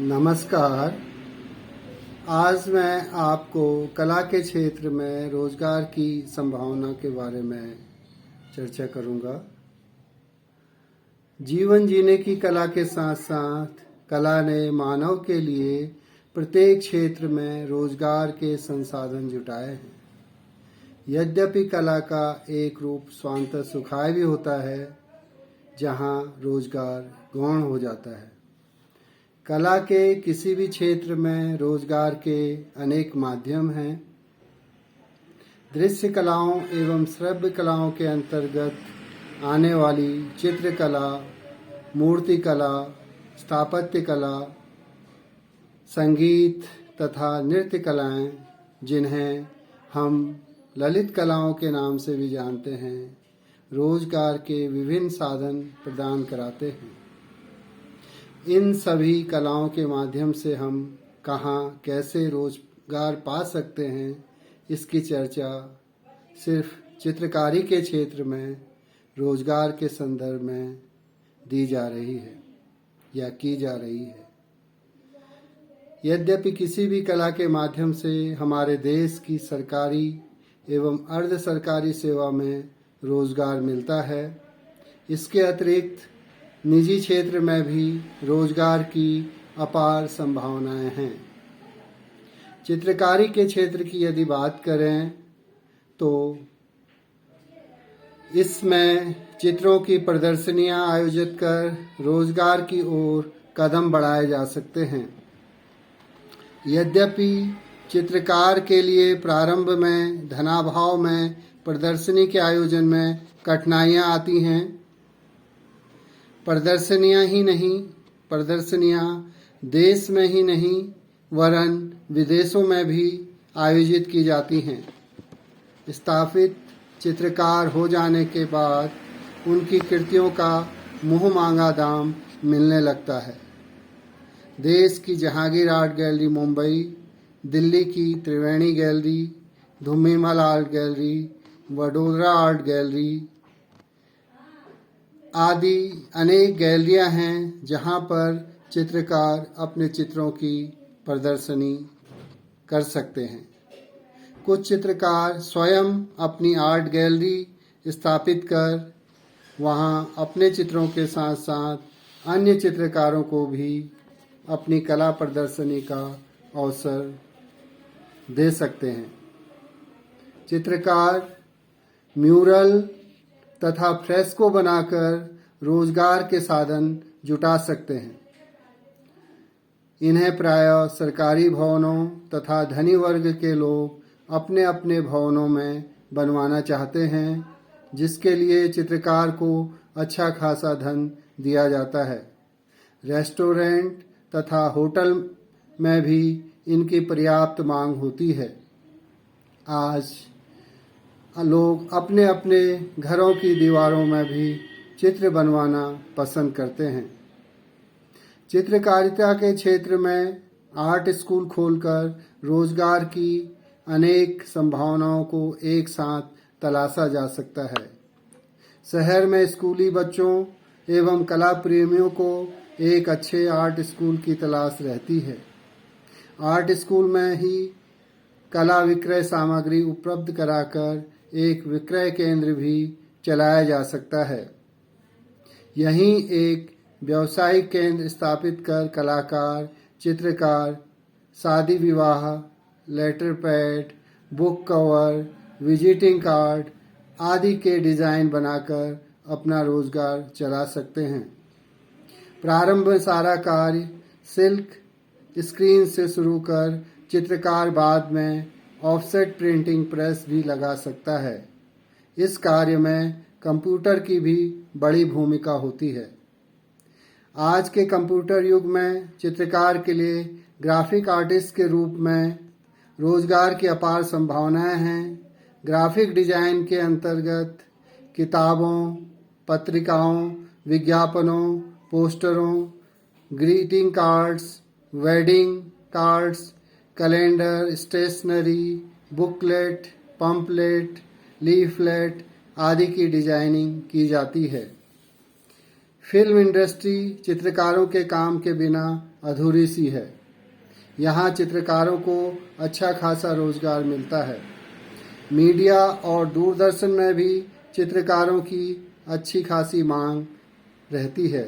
नमस्कार। आज मैं आपको कला के क्षेत्र में रोजगार की संभावना के बारे में चर्चा करूंगा। जीवन जीने की कला के साथ साथ कला ने मानव के लिए प्रत्येक क्षेत्र में रोजगार के संसाधन जुटाए हैं। यद्यपि कला का एक रूप स्वांतः सुखाय भी होता है, जहां रोजगार गौण हो जाता है। कला के किसी भी क्षेत्र में रोजगार के अनेक माध्यम हैं। दृश्य कलाओं एवं श्रव्य कलाओं के अंतर्गत आने वाली चित्रकला, मूर्ति कला, स्थापत्य कला, संगीत तथा नृत्य कलाएं, जिन्हें हम ललित कलाओं के नाम से भी जानते हैं, रोजगार के विभिन्न साधन प्रदान कराते हैं। इन सभी कलाओं के माध्यम से हम कहाँ कैसे रोजगार पा सकते हैं, इसकी चर्चा सिर्फ चित्रकारी के क्षेत्र में रोजगार के संदर्भ में दी जा रही है या की जा रही है। यद्यपि किसी भी कला के माध्यम से हमारे देश की सरकारी एवं अर्ध सरकारी सेवा में रोजगार मिलता है, इसके अतिरिक्त निजी क्षेत्र में भी रोजगार की अपार संभावनाएं हैं। चित्रकारी के क्षेत्र की यदि बात करें तो इसमें चित्रों की प्रदर्शनियां आयोजित कर रोजगार की ओर कदम बढ़ाए जा सकते हैं। यद्यपि चित्रकार के लिए प्रारंभ में धनाभाव में प्रदर्शनी के आयोजन में कठिनाइयां आती हैं। प्रदर्शनियां देश में ही नहीं वरन विदेशों में भी आयोजित की जाती हैं। स्थापित चित्रकार हो जाने के बाद उनकी कृतियों का मुंह मांगा दाम मिलने लगता है। देश की जहांगीर आर्ट गैलरी मुंबई, दिल्ली की Triveni gallery, Dhoomimal art gallery, Vadodara art gallery आदि अनेक गैलरियां हैं, जहां पर चित्रकार अपने चित्रों की प्रदर्शनी कर सकते हैं। कुछ चित्रकार स्वयं अपनी आर्ट गैलरी स्थापित कर वहां अपने चित्रों के साथ साथ अन्य चित्रकारों को भी अपनी कला प्रदर्शनी का अवसर दे सकते हैं। चित्रकार म्यूरल तथा फ्रेस्को बनाकर रोजगार के साधन जुटा सकते हैं। इन्हें प्रायः सरकारी भवनों तथा धनी वर्ग के लोग अपने अपने भवनों में बनवाना चाहते हैं, जिसके लिए चित्रकार को अच्छा खासा धन दिया जाता है। रेस्टोरेंट तथा होटल में भी इनकी पर्याप्त मांग होती है। आज लोग अपने अपने घरों की दीवारों में भी चित्र बनवाना पसंद करते हैं। चित्रकारिता के क्षेत्र में आर्ट स्कूल खोलकर रोजगार की अनेक संभावनाओं को एक साथ तलाशा जा सकता है। शहर में स्कूली बच्चों एवं कला प्रेमियों को एक अच्छे आर्ट स्कूल की तलाश रहती है। आर्ट स्कूल में ही कला विक्रय सामग्री उपलब्ध कराकर एक विक्रय केंद्र भी चलाया जा सकता है। यहीं एक व्यावसायिक केंद्र स्थापित कर कलाकार, चित्रकार शादी विवाह, letter pad, book cover, visiting card आदि के डिजाइन बनाकर अपना रोजगार चला सकते हैं। प्रारंभ में सारा कार्य सिल्क स्क्रीन से शुरू कर चित्रकार बाद में ऑफसेट प्रिंटिंग प्रेस भी लगा सकता है। इस कार्य में कंप्यूटर की भी बड़ी भूमिका होती है। आज के कंप्यूटर युग में चित्रकार के लिए ग्राफिक आर्टिस्ट के रूप में रोजगार की अपार संभावनाएं हैं। ग्राफिक डिजाइन के अंतर्गत किताबों, पत्रिकाओं, विज्ञापनों, पोस्टरों, greeting cards, wedding cards, calendar, stationery, booklet, pamphlet, leaflet आदि की डिजाइनिंग की जाती है। फिल्म इंडस्ट्री चित्रकारों के काम के बिना अधूरी सी है। यहाँ चित्रकारों को अच्छा खासा रोजगार मिलता है। मीडिया और दूरदर्शन में भी चित्रकारों की अच्छी खासी मांग रहती है।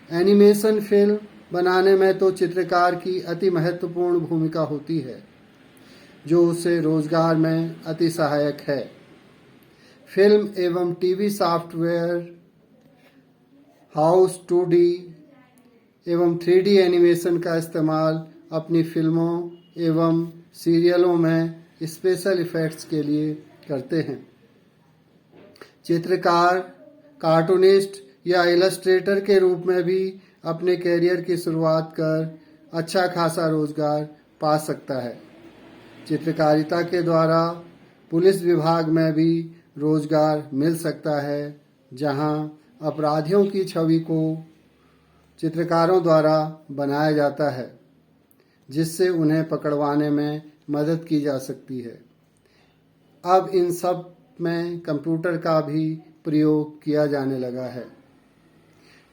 एनिमेशन फिल्म बनाने में तो चित्रकार की अति महत्वपूर्ण भूमिका होती है, जो उसे रोजगार में अति सहायक है। फिल्म एवं टीवी सॉफ्टवेयर हाउस 2D एवं 3D एनिमेशन का इस्तेमाल अपनी फिल्मों एवं सीरियलों में स्पेशल इफ़ेक्ट्स के लिए करते हैं। चित्रकार, कार्टूनिस्ट या इलस्ट्रेटर के रूप में भी अपने कैरियर की शुरुआत कर अच्छा खासा रोजगार पा सकता है। चित्रकारिता के द्वारा पुलिस विभाग में भी रोजगार मिल सकता है, जहां अपराधियों की छवि को चित्रकारों द्वारा बनाया जाता है, जिससे उन्हें पकड़वाने में मदद की जा सकती है। अब इन सब में कंप्यूटर का भी प्रयोग किया जाने लगा है।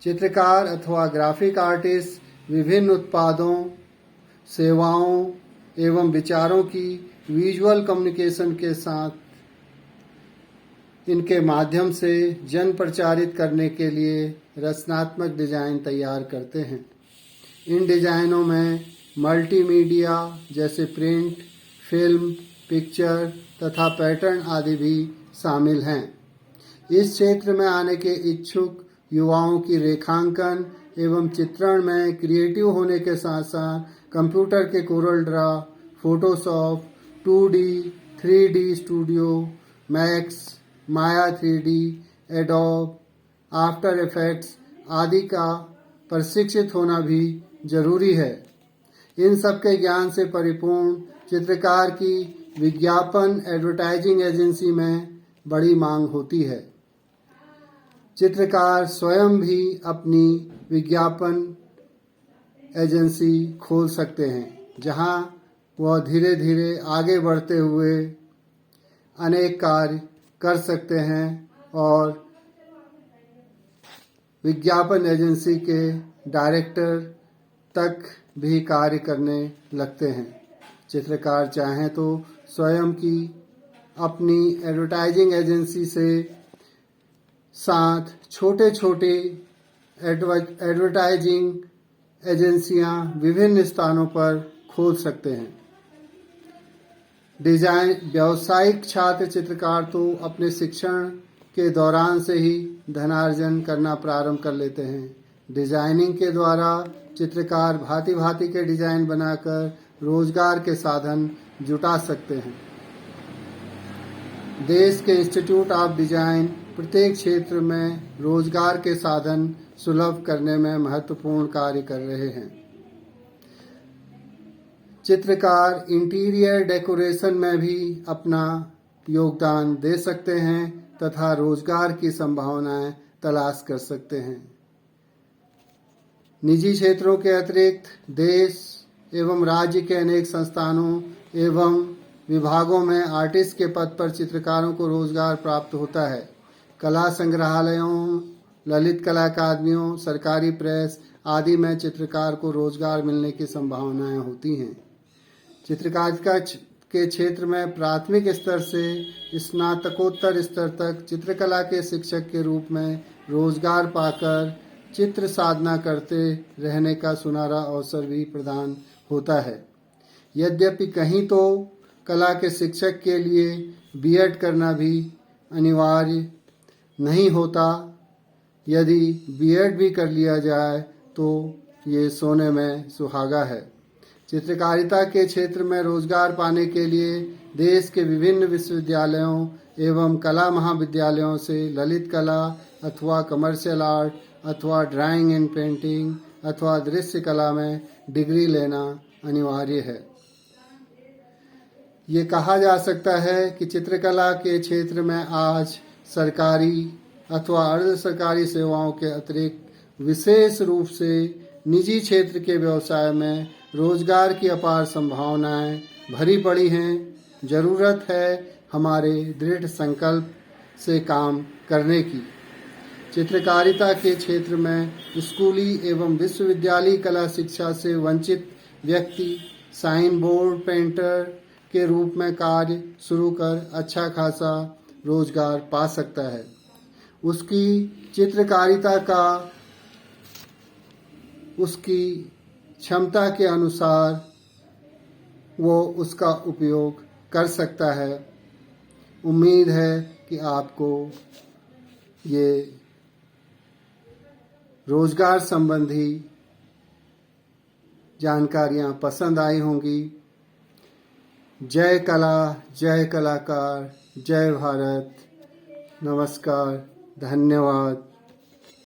चित्रकार अथवा ग्राफिक आर्टिस्ट विभिन्न उत्पादों, सेवाओं एवं विचारों की विजुअल कम्युनिकेशन के साथ इनके माध्यम से जन प्रचारित करने के लिए रचनात्मक डिजाइन तैयार करते हैं। इन डिजाइनों में मल्टीमीडिया जैसे प्रिंट, फिल्म, पिक्चर तथा पैटर्न आदि भी शामिल हैं। इस क्षेत्र में आने के इच्छुक युवाओं की रेखांकन एवं चित्रण में क्रिएटिव होने के साथ साथ कंप्यूटर के Corel Draw, Photoshop, 2D, 3D studio, Max, Maya 3D, Adobe, After Effects आदि का प्रशिक्षित होना भी जरूरी है। इन सब के ज्ञान से परिपूर्ण चित्रकार की विज्ञापन एडवर्टाइजिंग एजेंसी में बड़ी मांग होती है। चित्रकार स्वयं भी अपनी विज्ञापन एजेंसी खोल सकते हैं, जहां वह धीरे धीरे आगे बढ़ते हुए अनेक कार्य कर सकते हैं और विज्ञापन एजेंसी के डायरेक्टर तक भी कार्य करने लगते हैं। चित्रकार चाहें तो स्वयं की अपनी एडवर्टाइजिंग एजेंसी से साथ छोटे छोटे एडवर्टाइजिंग एजेंसियां विभिन्न स्थानों पर खोल सकते हैं। डिजाइन व्यावसायिक छात्र चित्रकार तो अपने शिक्षण के दौरान से ही धनार्जन करना प्रारंभ कर लेते हैं। डिजाइनिंग के द्वारा चित्रकार भांति भांति के डिजाइन बनाकर रोजगार के साधन जुटा सकते हैं। देश के इंस्टीट्यूट ऑफ डिजाइन प्रत्येक क्षेत्र में रोजगार के साधन सुलभ करने में महत्वपूर्ण कार्य कर रहे हैं। चित्रकार इंटीरियर डेकोरेशन में भी अपना योगदान दे सकते हैं तथा रोजगार की संभावनाएं तलाश कर सकते हैं। निजी क्षेत्रों के अतिरिक्त देश एवं राज्य के अनेक संस्थानों एवं विभागों में आर्टिस्ट के पद पर चित्रकारों को रोजगार प्राप्त होता है। कला संग्रहालयों, ललित कला अकादमियों, सरकारी प्रेस आदि में चित्रकार को रोजगार मिलने की संभावनाएं होती हैं। चित्रकारिता के क्षेत्र में प्राथमिक स्तर से स्नातकोत्तर स्तर तक चित्रकला के शिक्षक के रूप में रोजगार पाकर चित्र साधना करते रहने का सुनहरा अवसर भी प्रदान होता है। यद्यपि कहीं तो कला के शिक्षक के लिए बीएड करना भी अनिवार्य नहीं होता, यदि बीएड भी कर लिया जाए तो ये सोने में सुहागा है। चित्रकारिता के क्षेत्र में रोजगार पाने के लिए देश के विभिन्न विश्वविद्यालयों एवं कला महाविद्यालयों से ललित कला अथवा कमर्शियल आर्ट अथवा ड्राइंग एंड पेंटिंग अथवा दृश्य कला में डिग्री लेना अनिवार्य है। ये कहा जा सकता है कि चित्रकला के क्षेत्र में आज सरकारी अथवा अर्ध सरकारी सेवाओं के अतिरिक्त विशेष रूप से निजी क्षेत्र के व्यवसाय में रोजगार की अपार संभावनाएं भरी पड़ी हैं। जरूरत है हमारे दृढ़ संकल्प से काम करने की। चित्रकारिता के क्षेत्र में स्कूली एवं विश्वविद्यालय कला शिक्षा से वंचित व्यक्ति साइन बोर्ड पेंटर के रूप में कार्य शुरू कर अच्छा खासा रोजगार पा सकता है। उसकी चित्रकारिता का उसकी क्षमता के अनुसार वो उसका उपयोग कर सकता है। उम्मीद है कि आपको ये रोजगार संबंधी जानकारियाँ पसंद आई होंगी। जय कला, जय कलाकार, जय भारत। नमस्कार, धन्यवाद।